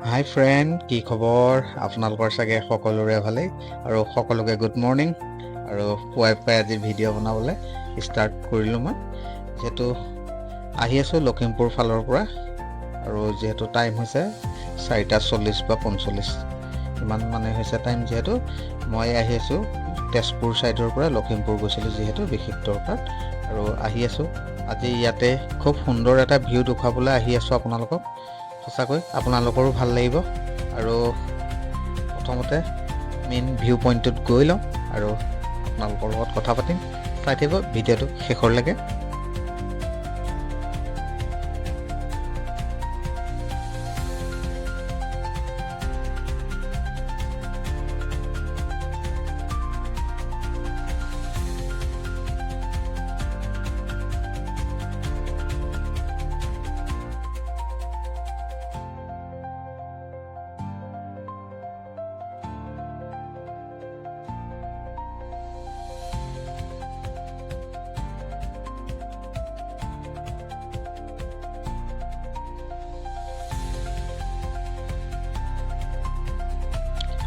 হাই friend, কি খবৰ? আপোনালোকৰ চাগে সকলোৰে ভালেই আৰু সকলোকে গুড মৰ্ণিং। আৰু পুৱাই আজি ভিডিঅ' বনাবলৈ ষ্টাৰ্ট কৰিলোঁ। মই যিহেতু আহি আছোঁ লখিমপুৰ ফালৰ পৰা, আৰু যিহেতু টাইম হৈছে 4:40 বা 45 ইমান মানে হৈছে টাইম। যিহেতু মই আহি আছোঁ তেজপুৰ ছাইডৰ পৰা, লখিমপুৰ গৈছিলোঁ যিহেতু বিশেষ দৰকাৰ, আৰু আহি আছোঁ আজি ইয়াতে খুব সুন্দৰ এটা ভিউ দেখুৱাবলৈ আহি আছোঁ আপোনালোকক। সঁচাকৈ আপোনালোকৰো ভাল লাগিব। আৰু প্ৰথমতে মেইন ভিউ পইণ্টটোত গৈ লওঁ আৰু আপোনালোকৰ লগত কথা পাতিম। চাই থাকিব ভিডিঅ'টো শেষৰলৈকে।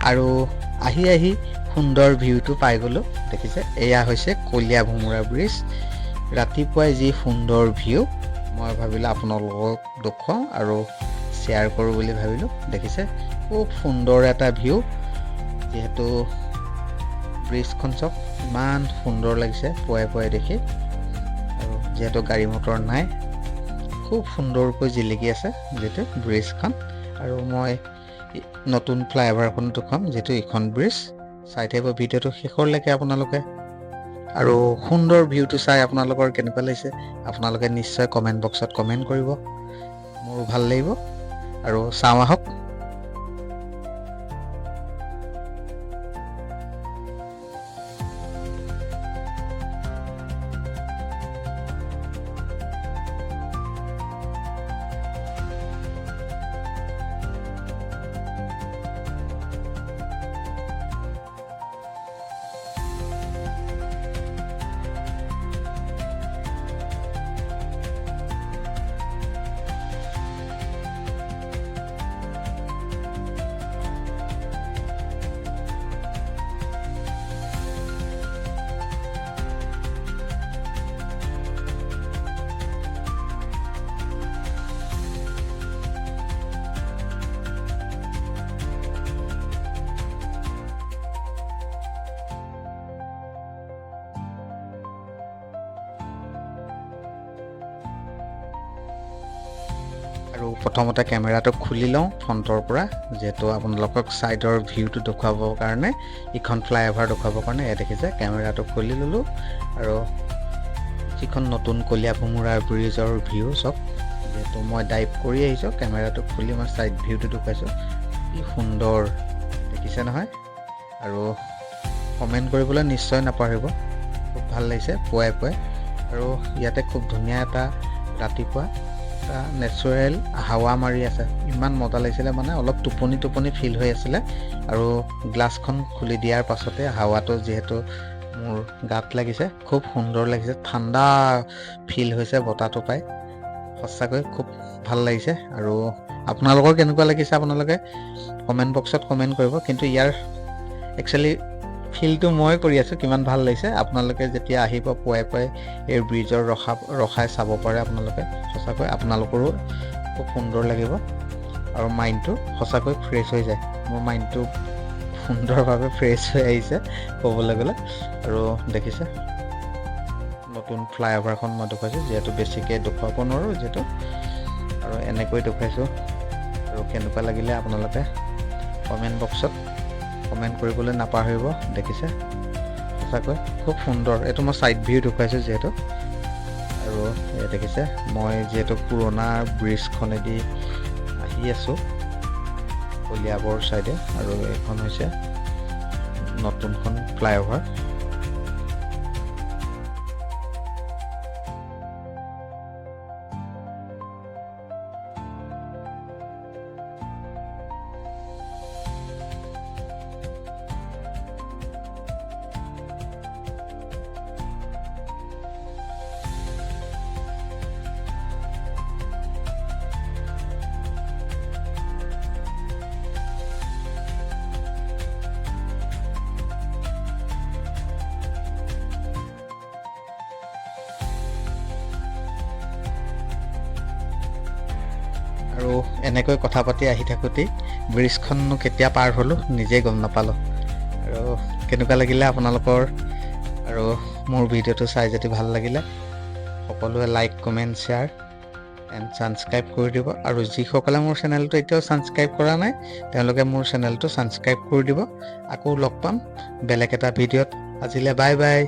আৰু আহি সুন্দৰ ভিউটো পাই গ'লোঁ। দেখিছে, এয়া হৈছে কলীয়া ভোমোৰা ব্ৰিজ। ৰাতিপুৱাই যি সুন্দৰ ভিউ, মই ভাবিলোঁ আপোনালোকক দেখুৱাওঁ আৰু শ্বেয়াৰ কৰোঁ বুলি ভাবিলোঁ। দেখিছে, খুব সুন্দৰ এটা ভিউ। যিহেতু ব্ৰিজখন চাওক, ইমান সুন্দৰ লাগিছে পুৱাই দেখি। আৰু যিহেতু গাড়ী মটৰ নাই, খুব সুন্দৰকৈ জিলিকি আছে যিহেতু ব্ৰিজখন। আৰু মই নতুন ফ্লাইঅভাৰখন দেখুৱাম, যিহেতু এইখন ব্ৰিজ। চাই থাকিব ভিডিঅ'টো শেষৰলৈকে আপোনালোকে। আৰু সুন্দৰ ভিউটো চাই আপোনালোকৰ কেনেকুৱা লাগিছে আপোনালোকে নিশ্চয় কমেণ্ট বক্সত কমেণ্ট কৰিব, মোৰো ভাল লাগিব। আৰু চাওঁ আহক। আৰু প্ৰথমতে কেমেৰাটো খুলি লওঁ ফ্ৰণ্টৰ পৰা, যিহেতু আপোনালোকক ছাইডৰ ভিউটো দেখুৱাবৰ কাৰণে, ইখন ফ্লাইঅভাৰ দেখুৱাবৰ কাৰণে। এয়া দেখিছে, কেমেৰাটো খুলি ল'লোঁ আৰু যিখন নতুন কলীয়া ভোমোৰা ব্ৰিজৰ ভিউ চাওক। যিহেতু মই ডাইভ কৰি আহিছোঁ, কেমেৰাটো খুলি মই ছাইড ভিউটো দেখুৱাইছোঁ। কি সুন্দৰ দেখিছে নহয়? আৰু কমেণ্ট কৰিবলৈ নিশ্চয় নাপাহৰিব। খুব ভাল লাগিছে পুৱাই। আৰু ইয়াতে খুব ধুনীয়া এটা ৰাতিপুৱা নেচাৰেল হাৱা মাৰি আছে, ইমান মজা লাগিছিলে। মানে অলপ টোপনি ফিল হৈ আছিলে। আৰু গ্লাছখন খুলি দিয়াৰ পাছতে হাৱাটো যিহেতু মোৰ গাত লাগিছে, খুব সুন্দৰ লাগিছে, ঠাণ্ডা ফিল হৈছে বতাহটো পাই। সঁচাকৈ খুব ভাল লাগিছে। আৰু আপোনালোকৰ কেনেকুৱা লাগিছে আপোনালোকে কমেণ্ট বক্সত কমেণ্ট কৰিব। কিন্তু ইয়াৰ একচুৱেলি ফিলটো মই কৰি আছোঁ, কিমান ভাল লাগিছে। আপোনালোকে যেতিয়া আহিব পুৱাই এই ব্ৰিজৰ ৰখাই চাব পাৰে আপোনালোকে। সঁচাকৈ আপোনালোকৰো খুব সুন্দৰ লাগিব আৰু মাইণ্ডটো সঁচাকৈ ফ্ৰেছ হৈ যায়। মোৰ মাইণ্ডটো সুন্দৰভাৱে ফ্ৰেছ হৈ আহিছে ক'বলৈ গ'লে। আৰু দেখিছে, নতুন ফ্লাইঅভাৰখন মই দেখুৱাইছোঁ, যিহেতু বেছিকৈ দেখুৱাব নোৱাৰোঁ যিহেতু, আৰু এনেকৈ দেখুৱাইছোঁ। আৰু কেনেকুৱা লাগিলে আপোনালোকে কমেণ্ট বক্সত কমেণ্ট কৰিবলৈ নাপাহৰিব। দেখিছে, সঁচাকৈ খুব সুন্দৰ। এইটো মই ছাইড ভিউ দেখুৱাইছোঁ যিহেতু। আৰু দেখিছে, মই যিহেতু পুৰণা ব্ৰিজখনেদি আহি আছোঁ কলীয়াবৰ ছাইডে, আৰু এইখন হৈছে নতুনখন ফ্লাইঅভাৰ। এনেকৈ কথা পাতি আহি থাকোঁতেই ব্ৰিজখননো কেতিয়া পাৰ হ'লোঁ নিজেই গম নাপালোঁ। আৰু কেনেকুৱা লাগিলে আপোনালোকৰ, আৰু মোৰ ভিডিঅ'টো চাই যদি ভাল লাগিলে সকলোৱে like, comment, share and subscribe কৰি দিব। আৰু যিসকলে মোৰ চেনেলটো এতিয়াও ছাবস্ক্ৰাইব কৰা নাই তেওঁলোকে মোৰ চেনেলটো ছাবস্ক্ৰাইব কৰি দিব। আকৌ লগ পাম বেলেগ এটা ভিডিঅ'ত। আজিলৈ বাই বাই।